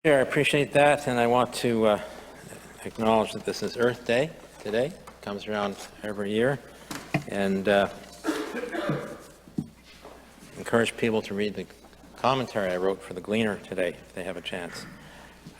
Chair, I appreciate that, and I want to acknowledge that this is Earth Day today. It comes around every year, and encourage people to read the commentary I wrote for the Gleaner today, if they have a chance.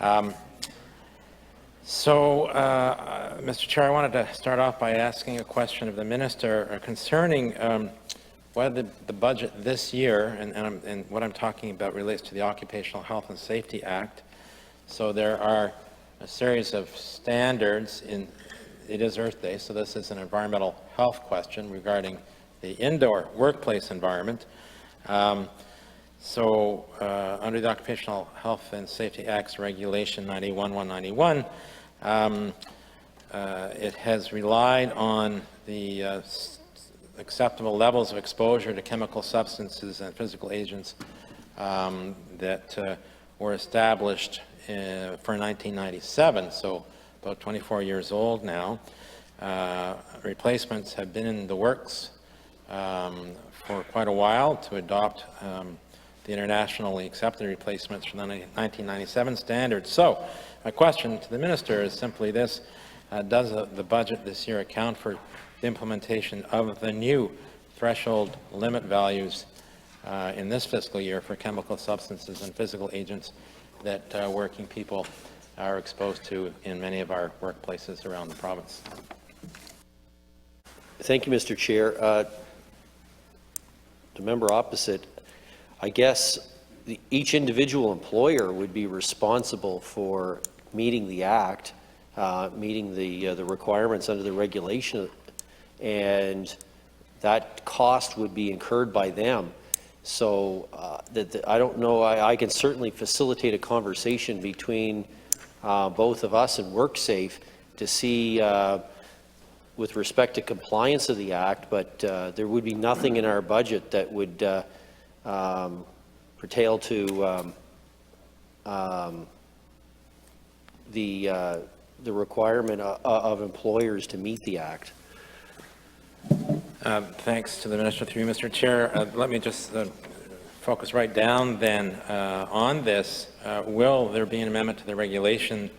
Mr. Chair, I wanted to start off by asking a question of the Minister concerning whether the budget this year, and what I'm talking about relates to the Occupational Health and Safety Act. So there are a series of standards it is Earth Day, so this is an environmental health question regarding the indoor workplace environment. Under the Occupational Health and Safety Act's Regulation 91-191, it has relied on the acceptable levels of exposure to chemical substances and physical agents that were established for 1997, so about 24 years old now. Replacements have been in the works for quite a while to adopt the internationally accepted replacements from the 1997 standards. So my question to the Minister is simply this: does the budget this year account for the implementation of the new threshold limit values in this fiscal year for chemical substances and physical agents that working people are exposed to in many of our workplaces around the province? Thank you, Mr. Chair. The member opposite, I guess each individual employer would be responsible for meeting the Act, meeting the requirements under the regulation, and that cost would be incurred by them. So I don't know, I can certainly facilitate a conversation between both of us and WorkSafe to see with respect to compliance of the Act, but there would be nothing in our budget that would pertain to the requirement of employers to meet the Act. Thanks to the Minister. Through you, Mr. Chair. Let me just focus right down then on this. Will there be an amendment to the regulation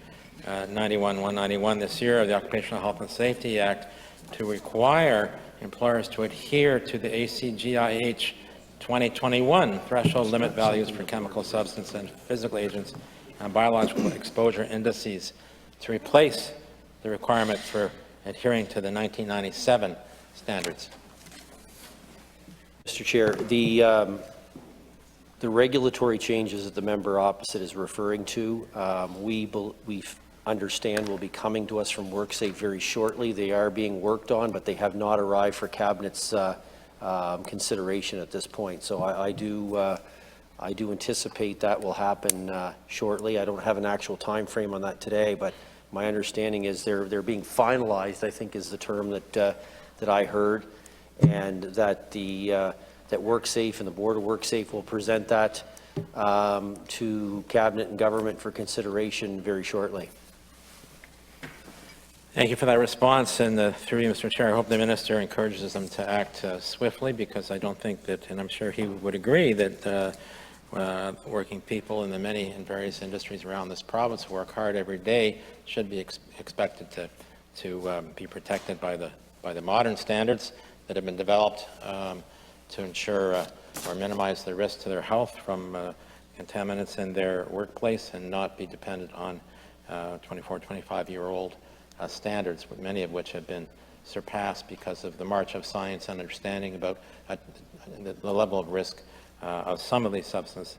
91-191 this year of the Occupational Health and Safety Act to require employers to adhere to the ACGIH 2021 threshold limit values for chemical substance and physical agents and biological exposure indices to replace the requirement for adhering to the 1997 standards? Mr. Chair, the regulatory changes that the member opposite is referring to, we understand will be coming to us from WorkSafe very shortly. They are being worked on, but they have not arrived for Cabinet's consideration at this point. So I do anticipate that will happen shortly. I don't have an actual time frame on that today, but my understanding is they're being finalized, I think is the term that I heard, and that that WorkSafe and the Board of WorkSafe will present that to Cabinet and Government for consideration very shortly. Thank you for that response, and through you, Mr. Chair, I hope the Minister encourages them to act swiftly, because I don't think that, and I'm sure he would agree, that working people in the many and various industries around this province who work hard every day should be expected to be protected by the modern standards that have been developed to ensure or minimize the risk to their health from contaminants in their workplace, and not be dependent on 24, 25-year-old standards, many of which have been surpassed because of the march of science and understanding about the level of risk of some of these substances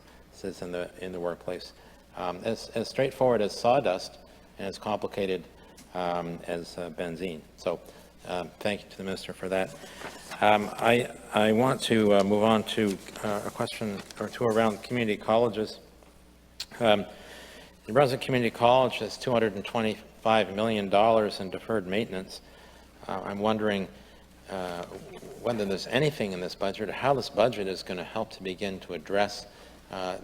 in the workplace. As straightforward as sawdust and as complicated as benzene. So thank you to the Minister for that. I want to move on to a question or two around community colleges. The Brunswick Community College has $225 million in deferred maintenance. I'm wondering whether there's anything in this budget, or how this budget is going to help to begin to address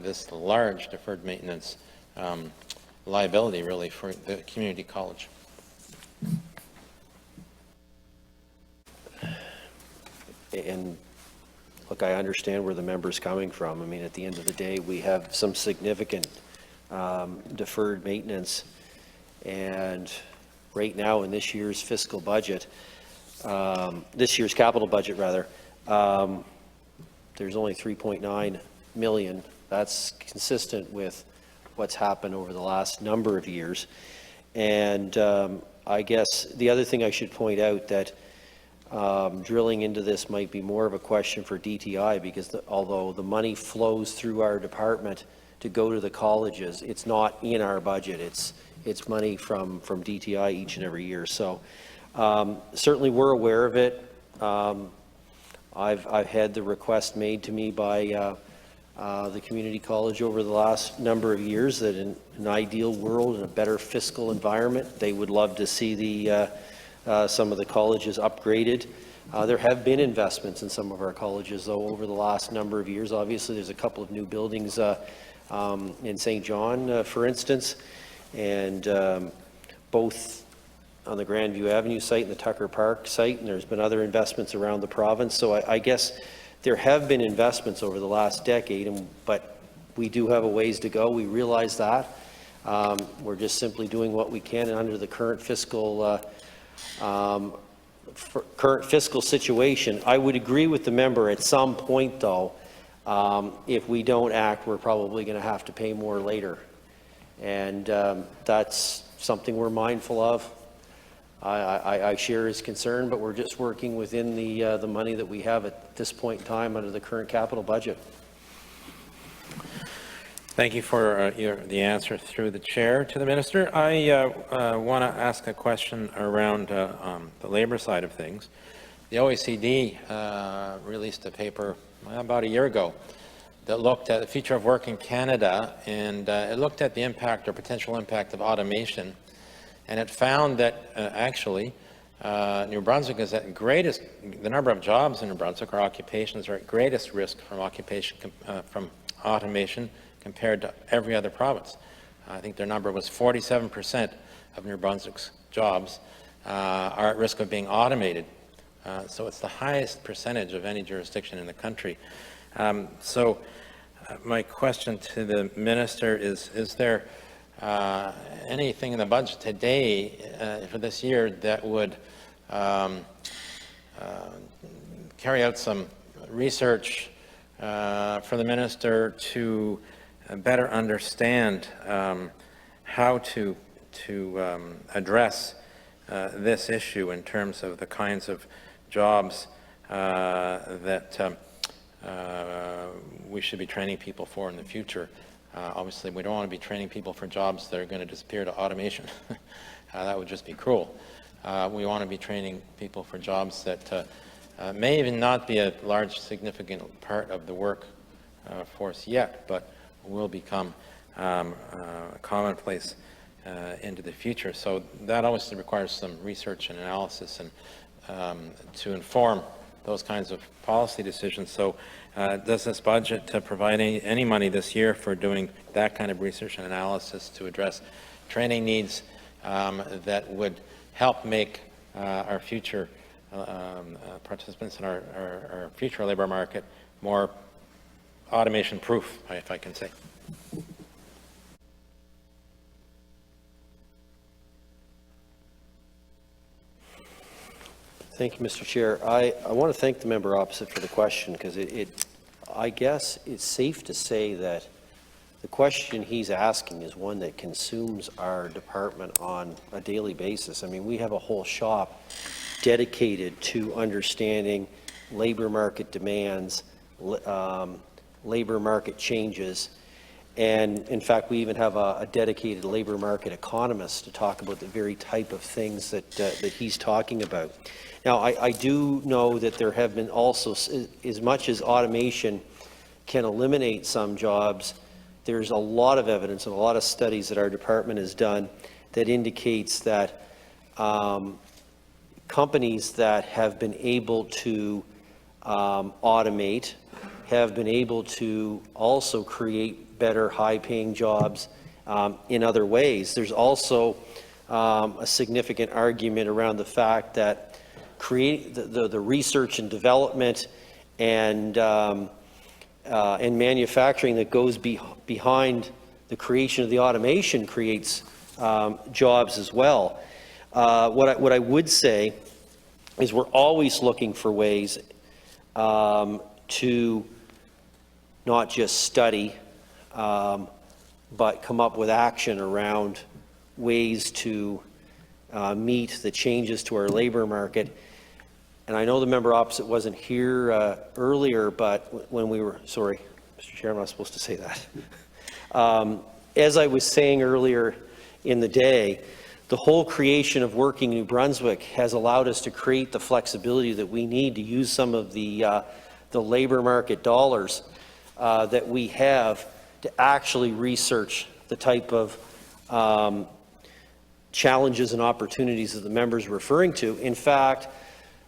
this large deferred maintenance liability, really, for the community college. And look, I understand where the member's coming from. I mean, at the end of the day, we have some significant deferred maintenance. And right now in this year's fiscal budget, this year's capital budget rather, there's only 3.9 million. That's consistent with what's happened over the last number of years. And I guess the other thing I should point out that drilling into this might be more of a question for DTI, because although the money flows through our department to go to the colleges, it's not in our budget. It's money from DTI each and every year. So certainly we're aware of it. I've had the request made to me by the community college over the last number of years that in an ideal world, in a better fiscal environment, they would love to see the some of the colleges upgraded. There have been investments in some of our colleges, though, over the last number of years. Obviously, there's a couple of new buildings in St. John, for instance, and both on the Grandview Avenue site and the Tucker Park site, and there's been other investments around the province. So I guess there have been investments over the last decade, but we do have a ways to go. We realize that. We're just simply doing what we can under the current fiscal situation. I would agree with the member at some point, though, if we don't act, we're probably going to have to pay more later. And that's something we're mindful of. I share his concern, but we're just working within the money that we have at this point in time under the current capital budget. Thank you for the answer through the chair to the minister. I want to ask a question around the labor side of things. The OECD released a paper about a year ago that looked at the future of work in Canada, and it looked at the impact or potential impact of automation. And it found that actually New Brunswick is at greatest, the number of jobs in New Brunswick or occupations are at greatest risk from from automation compared to every other province. I think their number was 47% of New Brunswick's jobs are at risk of being automated. So it's the highest percentage of any jurisdiction in the country. My question to the minister is there anything in the budget today for this year that would carry out some research for the minister to better understand how to address this issue in terms of the kinds of jobs that we should be training people for in the future? Obviously, we don't want to be training people for jobs that are going to disappear to automation. That would just be cruel. We want to be training people for jobs that may even not be a large, significant part of the workforce yet, but will become commonplace into the future. So that obviously requires some research and analysis and to inform those kinds of policy decisions. So does this budget provide any money this year for doing that kind of research and analysis to address training needs that would help make our future participants in our future labor market more automation proof, if I can say? Thank you, Mr. Chair. I want to thank the member opposite for the question, because I guess it's safe to say that the question he's asking is one that consumes our department on a daily basis. I mean, we have a whole shop dedicated to understanding labor market demands, labor market changes, and in fact, we even have a dedicated labor market economist to talk about the very type of things that he's talking about. Now, I do know that there have been also, as much as automation can eliminate some jobs, there's a lot of evidence and a lot of studies that our department has done that indicates that companies that have been able to automate have been able to also create better high-paying jobs in other ways. There's also a significant argument around the fact that the research and development and manufacturing that goes behind the creation of the automation creates jobs as well. What I would say is we're always looking for ways to not just study, but come up with action around ways to meet the changes to our labor market. And I know the member opposite wasn't here earlier, but when we were, sorry, Mr. Chairman, I was supposed to say that. As I was saying earlier in the day, the whole creation of Working New Brunswick has allowed us to create the flexibility that we need to use some of the labor market dollars that we have to actually research the type of challenges and opportunities that the member is referring to. In fact,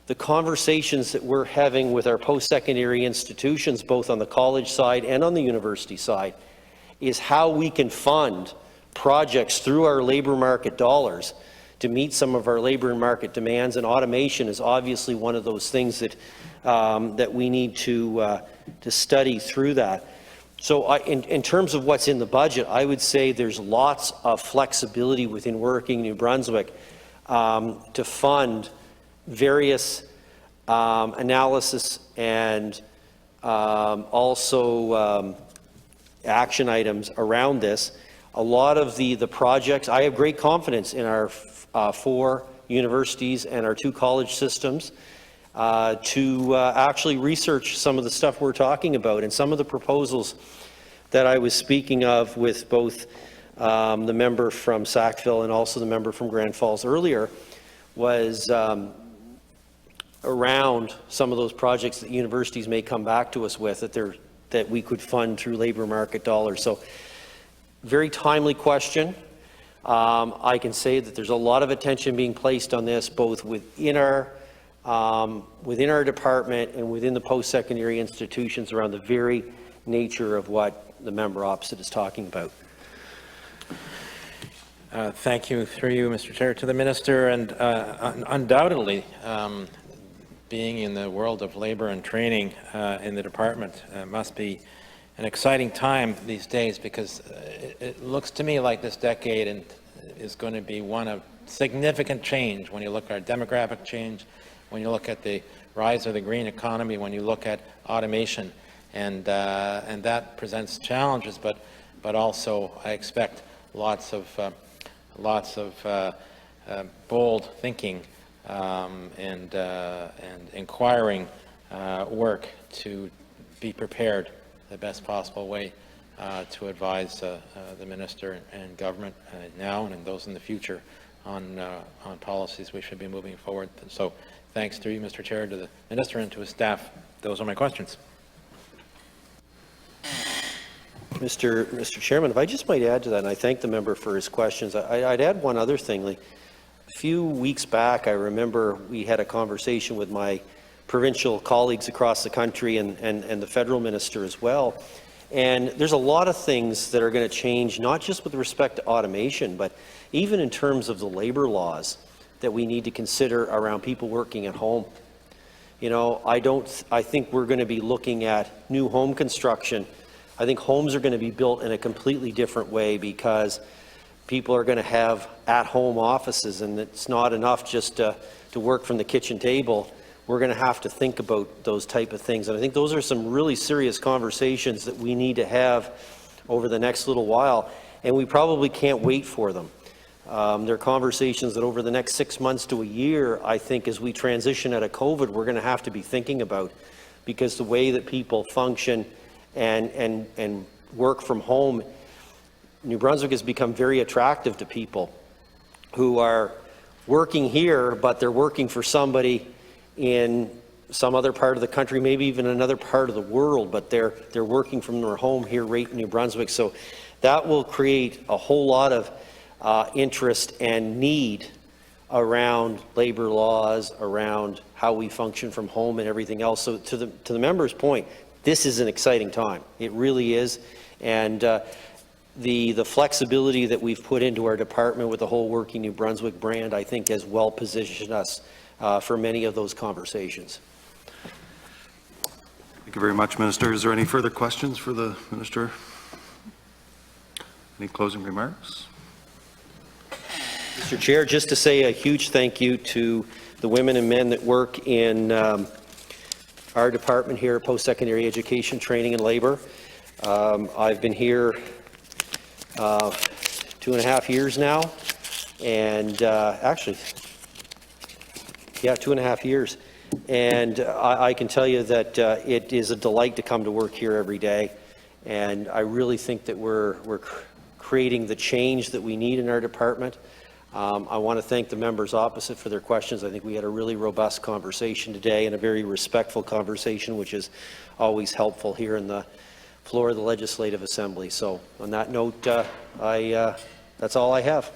the conversations that we're having with our post-secondary institutions, both on the college side and on the university side, is how we can fund projects through our labor market dollars to meet some of our labor market demands, and automation is obviously one of those things that that we need to study through that. So in terms of what's in the budget, I would say there's lots of flexibility within Working New Brunswick to fund various analysis and also action items around this. A lot of the projects, I have great confidence in our 4 universities and our 2 college systems to actually research some of the stuff we're talking about, and some of the proposals that I was speaking of with both the member from Sackville and also the member from Grand Falls earlier was around some of those projects that universities may come back to us with that we could fund through labor market dollars. So very timely question. I can say that there's a lot of attention being placed on this, both within our department and within the post-secondary institutions around the very nature of what the member opposite is talking about. Thank you, through you, Mr. Chair, to the Minister. And undoubtedly, being in the world of labor and training in the department must be an exciting time these days, because it looks to me like this decade is going to be one of significant change when you look at our demographic change, when you look at the rise of the green economy, when you look at automation, and that presents challenges, but also I expect lots of bold thinking and inquiring work to be prepared the best possible way to advise the Minister and government now and those in the future on policies we should be moving forward. So thanks to you, Mr. Chair, to the Minister and to his staff. Those are my questions. Mr. Chairman, if I just might add to that, and I thank the member for his questions, I'd add one other thing. Like, a few weeks back, I remember we had a conversation with my provincial colleagues across the country and the federal minister as well. And there's a lot of things that are going to change, not just with respect to automation, but even in terms of the labor laws that we need to consider around people working at home. You know, I think we're going to be looking at new home construction. I think homes are going to be built in a completely different way, because people are going to have at-home offices, and it's not enough just to work from the kitchen table. We're going to have to think about those type of things. And I think those are some really serious conversations that we need to have over the next little while, and we probably can't wait for them. There are conversations that over the next 6 months to a year, I think, as we transition out of COVID, we're going to have to be thinking about, because the way that people function and work from home, New Brunswick has become very attractive to people who are working here, but they're working for somebody in some other part of the country, maybe even another part of the world, but they're working from their home here right in New Brunswick. So that will create a whole lot of interest and need around labor laws, around how we function from home and everything else. So to the member's point, this is an exciting time. It really is. And the flexibility that we've put into our department with the whole Working New Brunswick brand, I think, has well positioned us for many of those conversations. Thank you very much, Minister. Is there any further questions for the Minister? Any closing remarks? Mr. Chair, just to say a huge thank you to the women and men that work in our department here at Post-Secondary Education, Training and Labor. I've been here 2.5 years now, and actually, yeah, 2.5 years. And I can tell you that it is a delight to come to work here every day. And I really think that we're creating the change that we need in our department. I want to thank the members opposite for their questions. I think we had a really robust conversation today and a very respectful conversation, which is always helpful here in the floor of the Legislative Assembly. So on that note, that's all I have.